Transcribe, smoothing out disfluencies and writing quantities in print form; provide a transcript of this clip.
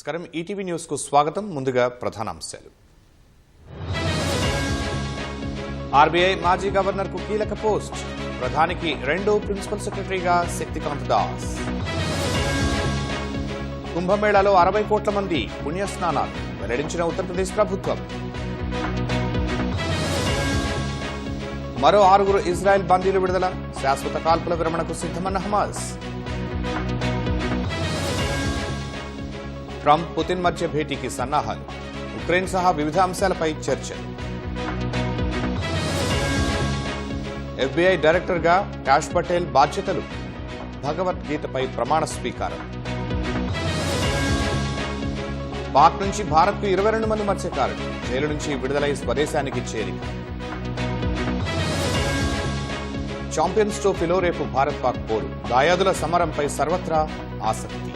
నమస్కారం ETV news కు స్వాగతం ముందుగా ప్రధానాంశాలు ఆర్బీఐ మాజీ గవర్నర్ కు కీలక పోస్ట్ ప్రధానికి రెండో ప్రిన్సిపల్ సెక్రటరీగా శక్తికాంత్ దాస్ కుంభమేళాలో 60 కోట్ల మంది పుణ్యస్నానాలు వెల్లడించిన ఉత్తరప్రదేశ్ ప్రభుత్వం మరో 6 ఇజ్రాయెల్ బందీలు విడుదల శాశ్వత కాల్పుల విరమణకు సిద్ధమన్న హమాస్ ట్రంప్ పుతిన్ మధ్య భేటీకి సన్నాహాలు ఉక్రెయిన్ సహా వివిధ అంశాలపై చర్చలు ఎఫ్బీఐ డైరెక్టర్గా కాష్ పటేల్ బాధ్యతలు భగవద్గీతపై ప్రమాణ స్వీకారం పాక్ నుంచి భారత్కు 22 మంది మత్స్యకారులు జైలు నుంచి విడుదలై స్వదేశానికి చేరిక ఛాంపియన్స్ ట్రోఫీలో రేపు భారత్ పాక్ పోరు దాయాదుల సమరంపై సర్వత్రా ఆసక్తి